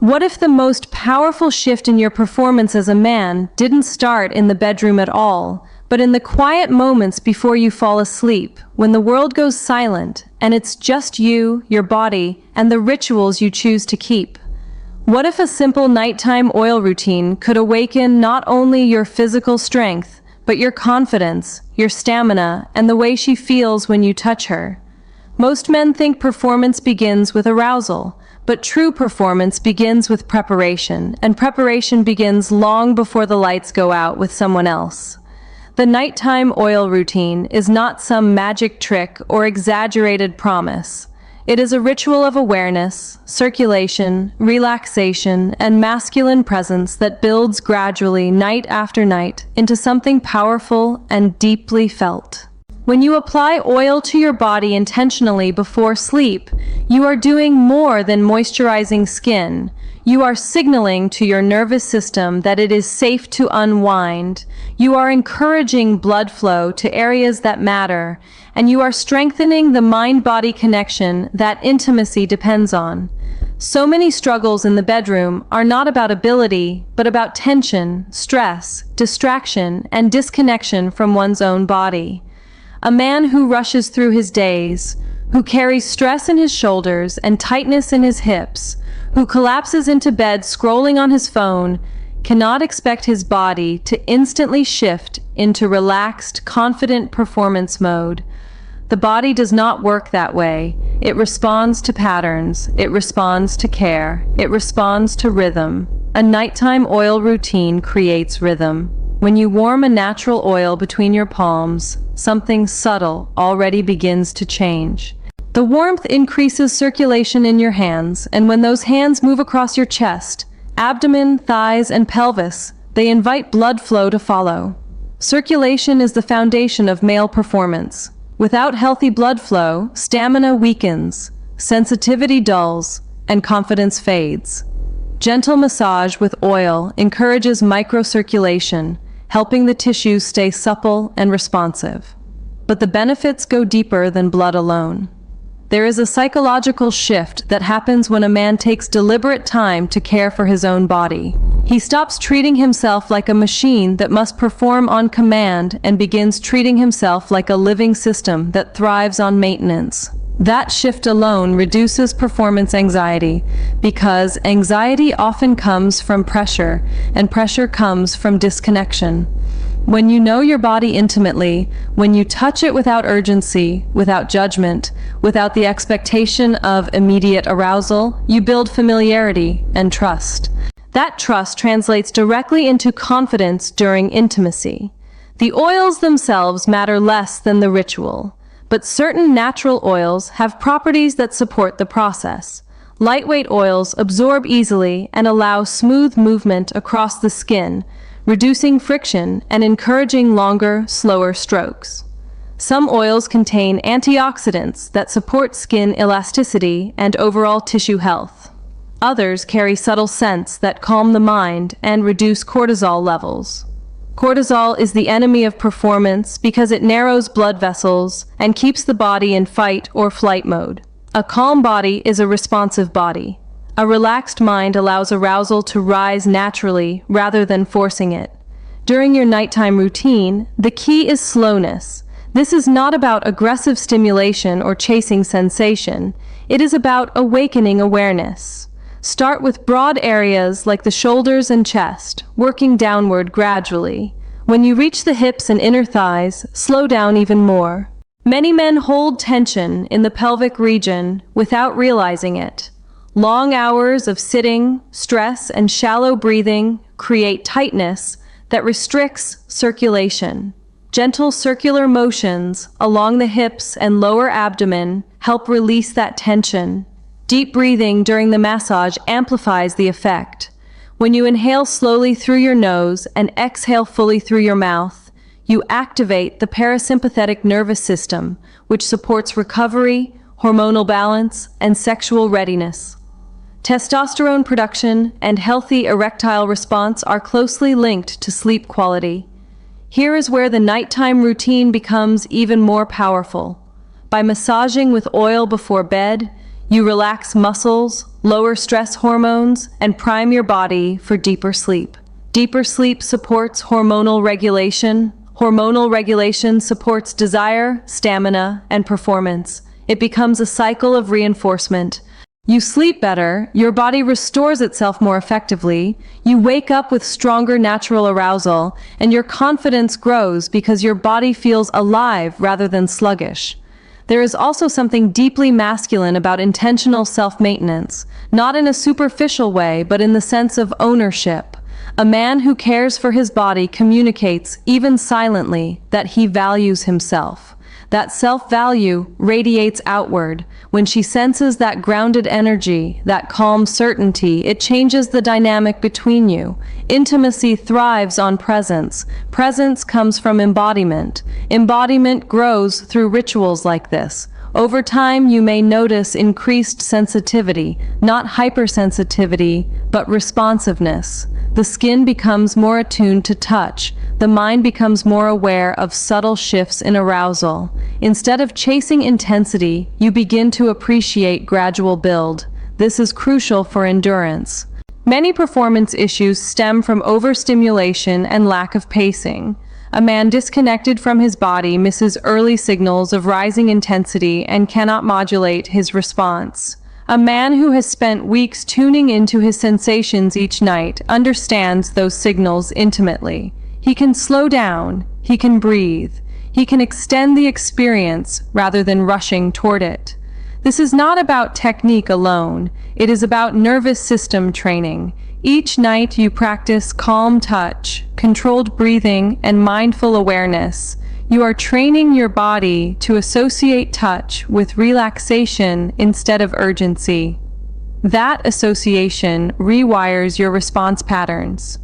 What if the most powerful shift in your performance as a man didn't start in the bedroom at all, but in the quiet moments before you fall asleep, when the world goes silent, and it's just you, your body, and the rituals you choose to keep? What if a simple nighttime oil routine could awaken not only your physical strength, but your confidence, your stamina, and the way she feels when you touch her? Most men think performance begins with arousal, but true performance begins with preparation, and preparation begins long before the lights go out with someone else. The nighttime oil routine is not some magic trick or exaggerated promise. It is a ritual of awareness, circulation, relaxation, and masculine presence that builds gradually, night after night, into something powerful and deeply felt. When you apply oil to your body intentionally before sleep, you are doing more than moisturizing skin. You are signaling to your nervous system that it is safe to unwind. You are encouraging blood flow to areas that matter, and you are strengthening the mind-body connection that intimacy depends on. So many struggles in the bedroom are not about ability, but about tension, stress, distraction, and disconnection from one's own body. A man who rushes through his days, who carries stress in his shoulders and tightness in his hips, who collapses into bed scrolling on his phone, cannot expect his body to instantly shift into relaxed, confident performance mode. The body does not work that way. It responds to patterns, it responds to care, it responds to rhythm. A nighttime oil routine creates rhythm. When you warm a natural oil between your palms, something subtle already begins to change. The warmth increases circulation in your hands, and when those hands move across your chest, abdomen, thighs, and pelvis, they invite blood flow to follow. Circulation is the foundation of male performance. Without healthy blood flow, stamina weakens, sensitivity dulls, and confidence fades. Gentle massage with oil encourages microcirculation, helping the tissues stay supple and responsive. But the benefits go deeper than blood alone. There is a psychological shift that happens when a man takes deliberate time to care for his own body. He stops treating himself like a machine that must perform on command and begins treating himself like a living system that thrives on maintenance. That shift alone reduces performance anxiety, because anxiety often comes from pressure, and pressure comes from disconnection. When you know your body intimately, when you touch it without urgency, without judgment, without the expectation of immediate arousal, you build familiarity and trust. That trust translates directly into confidence during intimacy. The oils themselves matter less than the ritual, but certain natural oils have properties that support the process. Lightweight oils absorb easily and allow smooth movement across the skin, reducing friction and encouraging longer, slower strokes. Some oils contain antioxidants that support skin elasticity and overall tissue health. Others carry subtle scents that calm the mind and reduce cortisol levels. Cortisol is the enemy of performance because it narrows blood vessels and keeps the body in fight or flight mode. A calm body is a responsive body. A relaxed mind allows arousal to rise naturally rather than forcing it. During your nighttime routine, the key is slowness. This is not about aggressive stimulation or chasing sensation. It is about awakening awareness. Start with broad areas like the shoulders and chest, working downward gradually. When you reach the hips and inner thighs, slow down even more. Many men hold tension in the pelvic region without realizing it. Long hours of sitting, stress, and shallow breathing create tightness that restricts circulation. Gentle circular motions along the hips and lower abdomen help release that tension. Deep breathing during the massage amplifies the effect. When you inhale slowly through your nose and exhale fully through your mouth, you activate the parasympathetic nervous system, which supports recovery, hormonal balance, and sexual readiness. Testosterone production and healthy erectile response are closely linked to sleep quality. Here is where the nighttime routine becomes even more powerful. By massaging with oil before bed, You relax muscles, lower stress hormones, and prime your body for deeper sleep. Deeper sleep supports hormonal regulation. Hormonal regulation supports desire, stamina, and performance. It becomes a cycle of reinforcement. You sleep better, your body restores itself more effectively, you wake up with stronger natural arousal, and your confidence grows because your body feels alive rather than sluggish. There is also something deeply masculine about intentional self-maintenance, not in a superficial way, but in the sense of ownership. A man who cares for his body communicates, even silently, that he values himself. That self-value radiates outward. When she senses that grounded energy, that calm certainty, it changes the dynamic between you. Intimacy thrives on presence. Presence comes from embodiment. Embodiment grows through rituals like this. Over time, you may notice increased sensitivity, not hypersensitivity, but responsiveness. The skin becomes more attuned to touch. The mind becomes more aware of subtle shifts in arousal. Instead of chasing intensity, you begin to appreciate gradual build. This is crucial for endurance. Many performance issues stem from overstimulation and lack of pacing. A man disconnected from his body misses early signals of rising intensity and cannot modulate his response. A man who has spent weeks tuning into his sensations each night understands those signals intimately. He can slow down, he can breathe, he can extend the experience rather than rushing toward it. This is not about technique alone, it is about nervous system training. Each night you practice calm touch, controlled breathing, and mindful awareness. You are training your body to associate touch with relaxation instead of urgency. That association rewires your response patterns.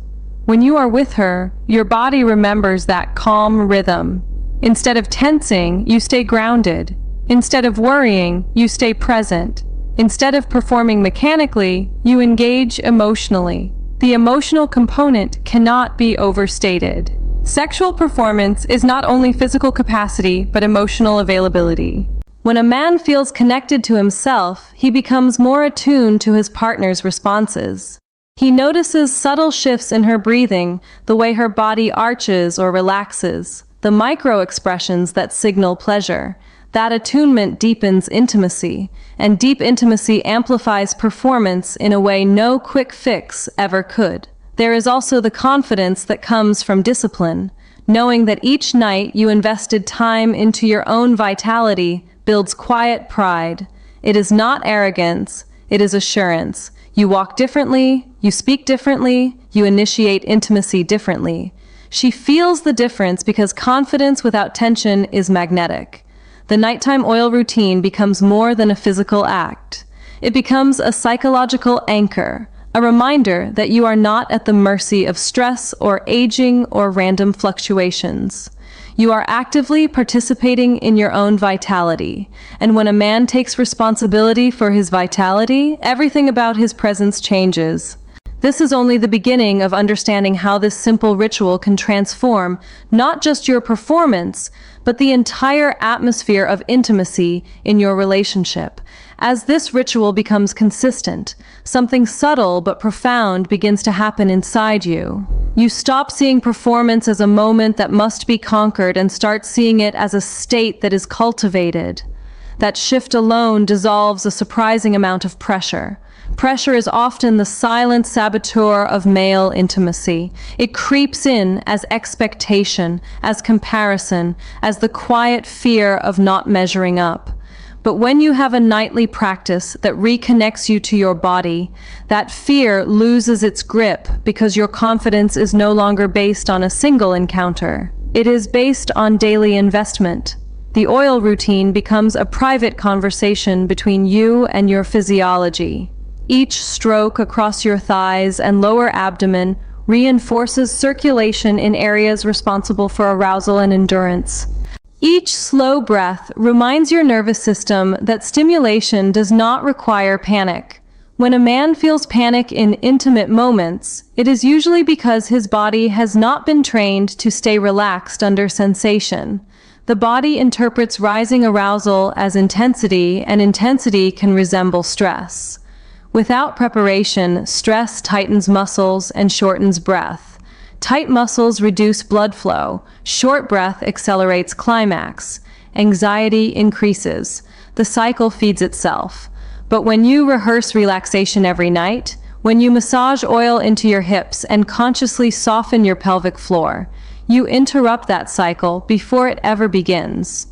When you are with her, your body remembers that calm rhythm. Instead of tensing, you stay grounded. Instead of worrying, you stay present. Instead of performing mechanically, you engage emotionally. The emotional component cannot be overstated. Sexual performance is not only physical capacity, but emotional availability. When a man feels connected to himself, he becomes more attuned to his partner's responses. He notices subtle shifts in her breathing, the way her body arches or relaxes, the micro-expressions that signal pleasure. That attunement deepens intimacy, and deep intimacy amplifies performance in a way no quick fix ever could. There is also the confidence that comes from discipline. Knowing that each night you invested time into your own vitality builds quiet pride. It is not arrogance, it is assurance. You walk differently, you speak differently, you initiate intimacy differently. She feels the difference because confidence without tension is magnetic. The nighttime oil routine becomes more than a physical act. It becomes a psychological anchor, a reminder that you are not at the mercy of stress or aging or random fluctuations. You are actively participating in your own vitality, and when a man takes responsibility for his vitality, everything about his presence changes. This is only the beginning of understanding how this simple ritual can transform not just your performance, but the entire atmosphere of intimacy in your relationship. As this ritual becomes consistent, something subtle but profound begins to happen inside you. You stop seeing performance as a moment that must be conquered and start seeing it as a state that is cultivated. That shift alone dissolves a surprising amount of pressure. Pressure is often the silent saboteur of male intimacy. It creeps in as expectation, as comparison, as the quiet fear of not measuring up. But when you have a nightly practice that reconnects you to your body, that fear loses its grip because your confidence is no longer based on a single encounter. It is based on daily investment. The oil routine becomes a private conversation between you and your physiology. Each stroke across your thighs and lower abdomen reinforces circulation in areas responsible for arousal and endurance. Each slow breath reminds your nervous system that stimulation does not require panic. When a man feels panic in intimate moments, it is usually because his body has not been trained to stay relaxed under sensation. The body interprets rising arousal as intensity, and intensity can resemble stress. Without preparation, stress tightens muscles and shortens breath. Tight muscles reduce blood flow. Short breath accelerates climax. Anxiety increases. The cycle feeds itself. But when you rehearse relaxation every night, when you massage oil into your hips and consciously soften your pelvic floor, you interrupt that cycle before it ever begins.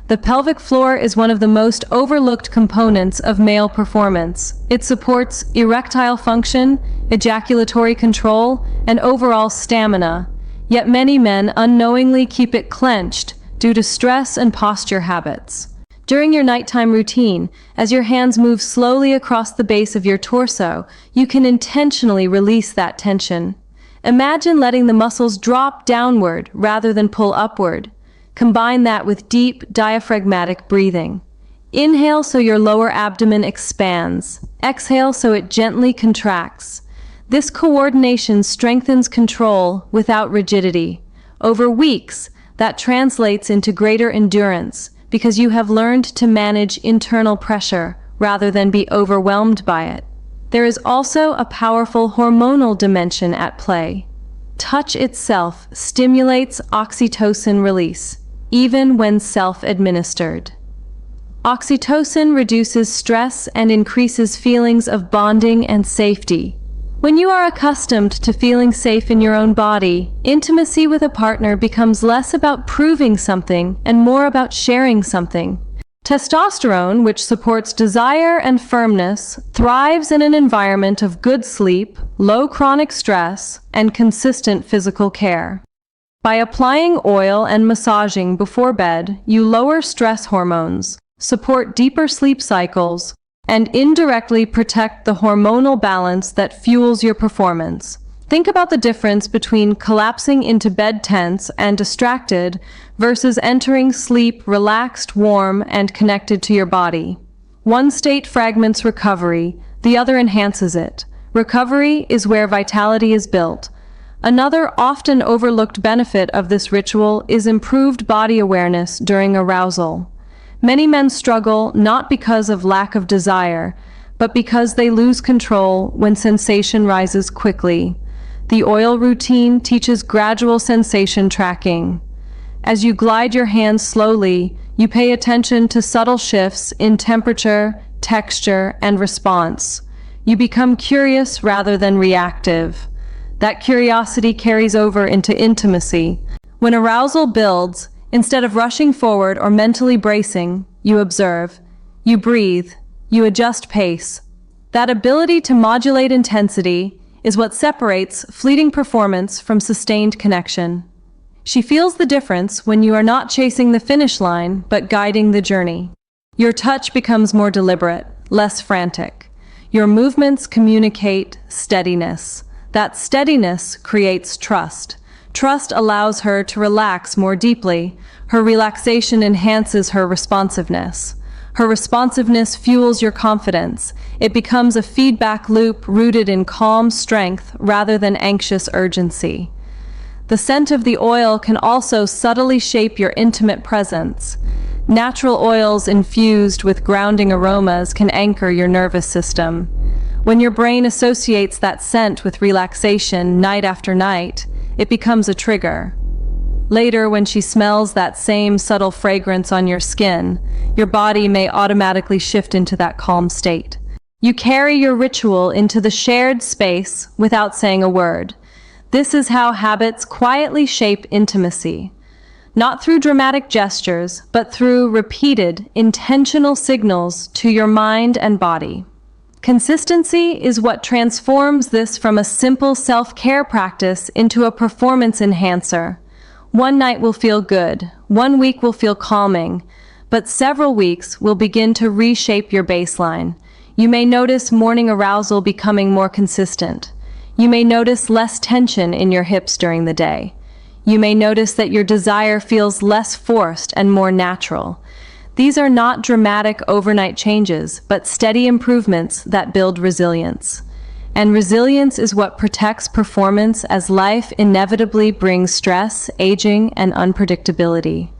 The pelvic floor is one of the most overlooked components of male performance. It supports erectile function, ejaculatory control, and overall stamina, yet many men unknowingly keep it clenched due to stress and posture habits. During your nighttime routine, as your hands move slowly across the base of your torso, you can intentionally release that tension. Imagine letting the muscles drop downward rather than pull upward. Combine that with deep, diaphragmatic breathing. Inhale so your lower abdomen expands. Exhale so it gently contracts. This coordination strengthens control without rigidity. Over weeks, that translates into greater endurance because you have learned to manage internal pressure rather than be overwhelmed by it. There is also a powerful hormonal dimension at play. Touch itself stimulates oxytocin release, even when self-administered. Oxytocin reduces stress and increases feelings of bonding and safety. When you are accustomed to feeling safe in your own body, intimacy with a partner becomes less about proving something and more about sharing something. Testosterone, which supports desire and firmness, thrives in an environment of good sleep, low chronic stress, and consistent physical care. By applying oil and massaging before bed, you lower stress hormones, support deeper sleep cycles, and indirectly protect the hormonal balance that fuels your performance. Think about the difference between collapsing into bed tense and distracted versus entering sleep relaxed, warm, and connected to your body. One state fragments recovery, the other enhances it. Recovery is where vitality is built. Another often overlooked benefit of this ritual is improved body awareness during arousal. Many men struggle not because of lack of desire, but because they lose control when sensation rises quickly. The oil routine teaches gradual sensation tracking. As you glide your hands slowly, you pay attention to subtle shifts in temperature, texture, and response. You become curious rather than reactive. That curiosity carries over into intimacy. When arousal builds, instead of rushing forward or mentally bracing, you observe, you breathe, you adjust pace. That ability to modulate intensity is what separates fleeting performance from sustained connection. She feels the difference when you are not chasing the finish line, but guiding the journey. Your touch becomes more deliberate, less frantic. Your movements communicate steadiness. That steadiness creates trust. Trust allows her to relax more deeply. Her relaxation enhances her responsiveness. Her responsiveness fuels your confidence. It becomes a feedback loop rooted in calm strength rather than anxious urgency. The scent of the oil can also subtly shape your intimate presence. Natural oils infused with grounding aromas can anchor your nervous system. When your brain associates that scent with relaxation night after night, it becomes a trigger. Later, when she smells that same subtle fragrance on your skin, your body may automatically shift into that calm state. You carry your ritual into the shared space without saying a word. This is how habits quietly shape intimacy. Not through dramatic gestures, but through repeated, intentional signals to your mind and body. Consistency is what transforms this from a simple self-care practice into a performance enhancer. One night will feel good, 1 week will feel calming, but several weeks will begin to reshape your baseline. You may notice morning arousal becoming more consistent. You may notice less tension in your hips during the day. You may notice that your desire feels less forced and more natural. These are not dramatic overnight changes, but steady improvements that build resilience. And resilience is what protects performance as life inevitably brings stress, aging, and unpredictability.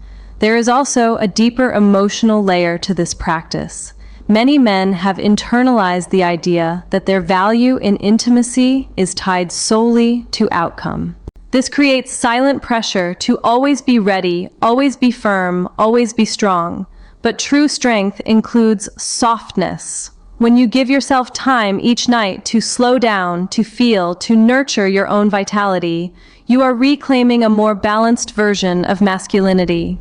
There is also a deeper emotional layer to this practice. Many men have internalized the idea that their value in intimacy is tied solely to outcome. This creates silent pressure to always be ready, always be firm, always be strong. But true strength includes softness. When you give yourself time each night to slow down, to feel, to nurture your own vitality, you are reclaiming a more balanced version of masculinity.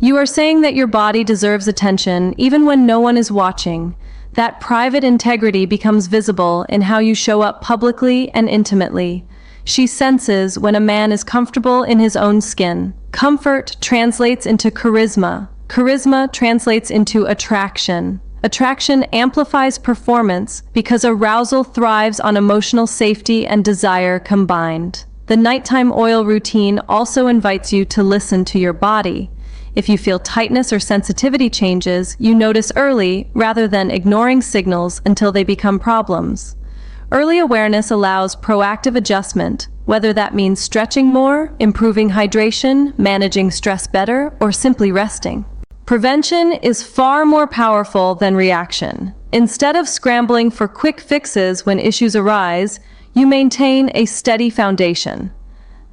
You are saying that your body deserves attention even when no one is watching. That private integrity becomes visible in how you show up publicly and intimately. She senses when a man is comfortable in his own skin. Comfort translates into charisma. Charisma translates into attraction. Attraction amplifies performance because arousal thrives on emotional safety and desire combined. The nighttime oil routine also invites you to listen to your body. If you feel tightness or sensitivity changes, you notice early rather than ignoring signals until they become problems. Early awareness allows proactive adjustment, whether that means stretching more, improving hydration, managing stress better, or simply resting. Prevention is far more powerful than reaction. Instead of scrambling for quick fixes when issues arise, you maintain a steady foundation.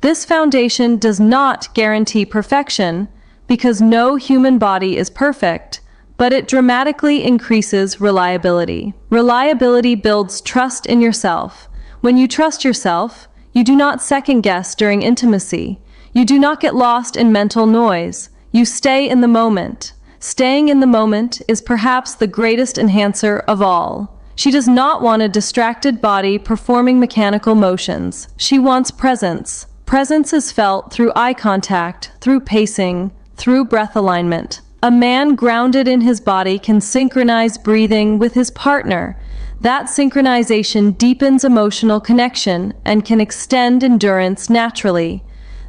This foundation does not guarantee perfection, because no human body is perfect, but it dramatically increases reliability. Reliability builds trust in yourself. When you trust yourself, you do not second-guess during intimacy. You do not get lost in mental noise. You stay in the moment. Staying in the moment is perhaps the greatest enhancer of all. She does not want a distracted body performing mechanical motions. She wants presence. Presence is felt through eye contact, through pacing, through breath alignment. A man grounded in his body can synchronize breathing with his partner. That synchronization deepens emotional connection and can extend endurance naturally.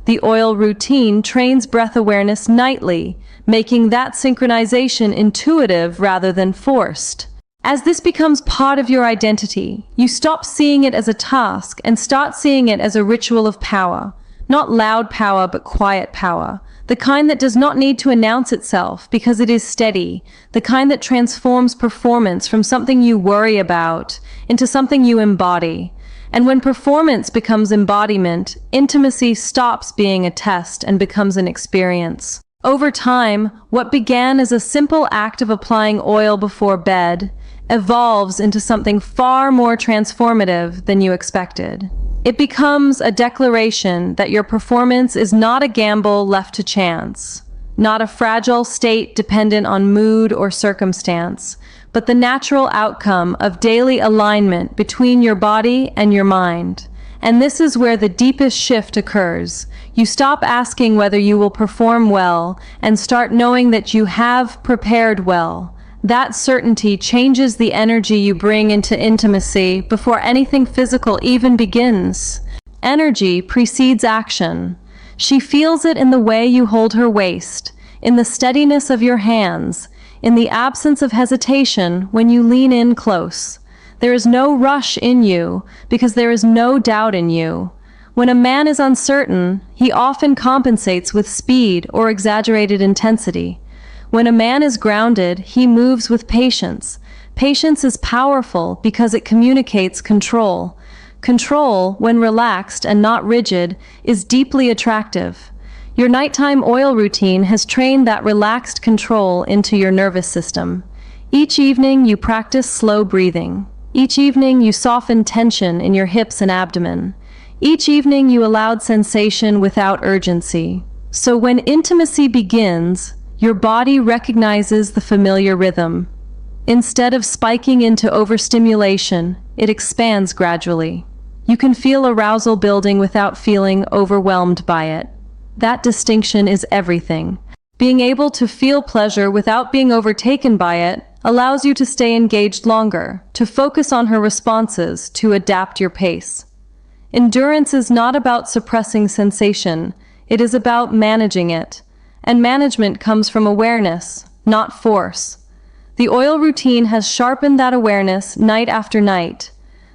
The oil routine trains breath awareness nightly, making that synchronization intuitive rather than forced. As this becomes part of your identity, you stop seeing it as a task and start seeing it as a ritual of power. Not loud power, but quiet power. The kind that does not need to announce itself because it is steady. The kind that transforms performance from something you worry about into something you embody. And when performance becomes embodiment, intimacy stops being a test and becomes an experience. Over time, what began as a simple act of applying oil before bed evolves into something far more transformative than you expected. It becomes a declaration that your performance is not a gamble left to chance, not a fragile state dependent on mood or circumstance, but the natural outcome of daily alignment between your body and your mind. And this is where the deepest shift occurs. You stop asking whether you will perform well and start knowing that you have prepared well. That certainty changes the energy you bring into intimacy before anything physical even begins. Energy precedes action. She feels it in the way you hold her waist, in the steadiness of your hands, in the absence of hesitation when you lean in close. There is no rush in you because there is no doubt in you. When a man is uncertain, he often compensates with speed or exaggerated intensity. When a man is grounded, he moves with patience. Patience is powerful because it communicates control. Control, when relaxed and not rigid, is deeply attractive. Your nighttime oil routine has trained that relaxed control into your nervous system. Each evening you practice slow breathing. Each evening you soften tension in your hips and abdomen. Each evening you allowed sensation without urgency. So when intimacy begins, your body recognizes the familiar rhythm. Instead of spiking into overstimulation, it expands gradually. You can feel arousal building without feeling overwhelmed by it. That distinction is everything. Being able to feel pleasure without being overtaken by it allows you to stay engaged longer, to focus on her responses, to adapt your pace. Endurance is not about suppressing sensation, it is about managing it. And management comes from awareness, not force. The oil routine has sharpened that awareness night after night.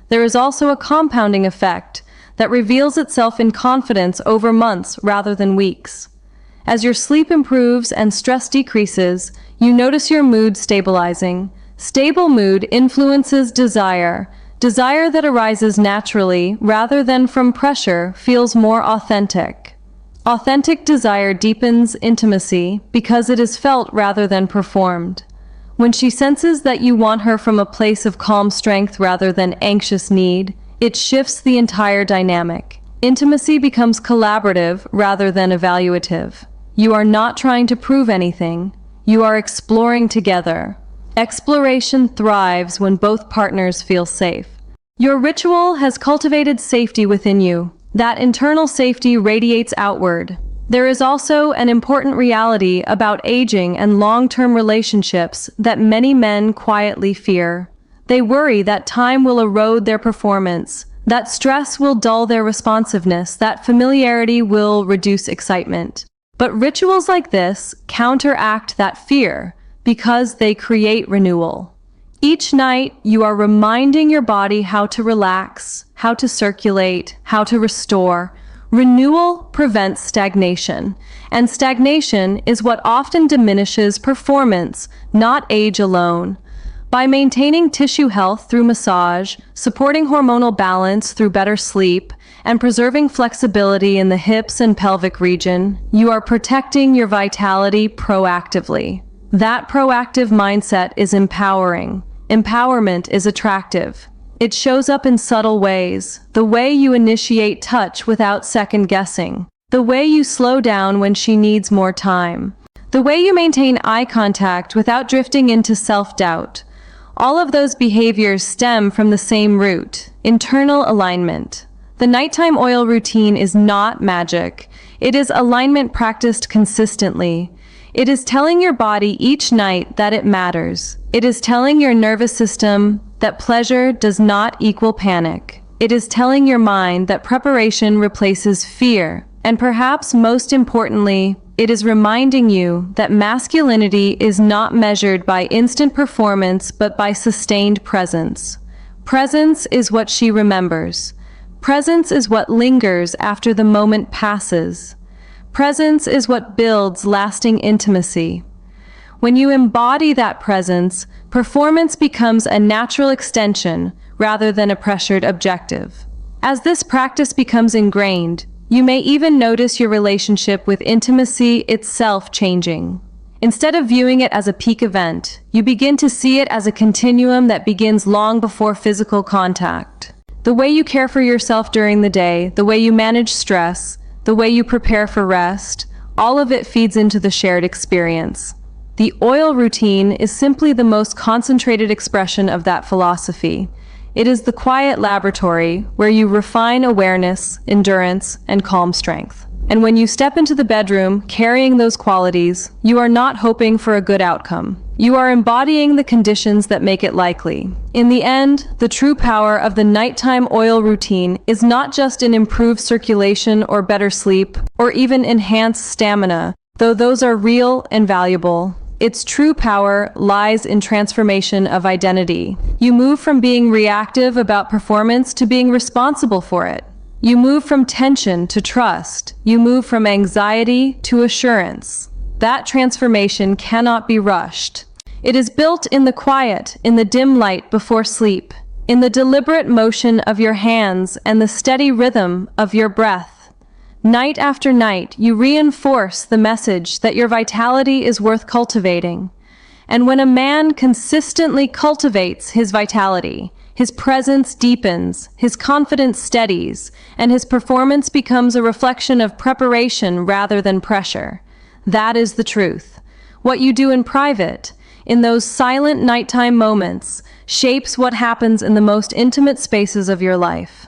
There is also a compounding effect that reveals itself in confidence over months rather than weeks. As your sleep improves and stress decreases, you notice your mood stabilizing. Stable mood influences desire. Desire that arises naturally rather than from pressure feels more authentic. Authentic desire deepens intimacy because it is felt rather than performed. When she senses that you want her from a place of calm strength rather than anxious need, it shifts the entire dynamic. Intimacy becomes collaborative rather than evaluative. You are not trying to prove anything. You are exploring together. Exploration thrives when both partners feel safe. Your ritual has cultivated safety within you. That internal safety radiates outward. There is also an important reality about aging and long-term relationships that many men quietly fear. They worry that time will erode their performance, that stress will dull their responsiveness, that familiarity will reduce excitement. But rituals like this counteract that fear because they create renewal. Each night, you are reminding your body how to relax, how to circulate, how to restore. Renewal prevents stagnation, and stagnation is what often diminishes performance, not age alone. By maintaining tissue health through massage, supporting hormonal balance through better sleep, and preserving flexibility in the hips and pelvic region, you are protecting your vitality proactively. That proactive mindset is empowering. Empowerment is attractive. It shows up in subtle ways, the way you initiate touch without second-guessing, the way you slow down when she needs more time, the way you maintain eye contact without drifting into self-doubt. All of those behaviors stem from the same root, internal alignment. The nighttime oil routine is not magic. It is alignment practiced consistently. It is telling your body each night that it matters. It is telling your nervous system that pleasure does not equal panic. It is telling your mind that preparation replaces fear. And perhaps most importantly, it is reminding you that masculinity is not measured by instant performance but by sustained presence. Presence is what she remembers. Presence is what lingers after the moment passes. Presence is what builds lasting intimacy. When you embody that presence, performance becomes a natural extension rather than a pressured objective. As this practice becomes ingrained, you may even notice your relationship with intimacy itself changing. Instead of viewing it as a peak event, you begin to see it as a continuum that begins long before physical contact. The way you care for yourself during the day, the way you manage stress, the way you prepare for rest, all of it feeds into the shared experience. The oil routine is simply the most concentrated expression of that philosophy. It is the quiet laboratory where you refine awareness, endurance, and calm strength. And when you step into the bedroom carrying those qualities, you are not hoping for a good outcome. You are embodying the conditions that make it likely. In the end, the true power of the nighttime oil routine is not just in improved circulation or better sleep, or even enhanced stamina, though those are real and valuable. Its true power lies in transformation of identity. You move from being reactive about performance to being responsible for it. You move from tension to trust. You move from anxiety to assurance. That transformation cannot be rushed. It is built in the quiet, in the dim light before sleep, in the deliberate motion of your hands and the steady rhythm of your breath. Night after night, you reinforce the message that your vitality is worth cultivating. And when a man consistently cultivates his vitality, his presence deepens, his confidence steadies, and his performance becomes a reflection of preparation rather than pressure. That is the truth. What you do in private, in those silent nighttime moments, shapes what happens in the most intimate spaces of your life.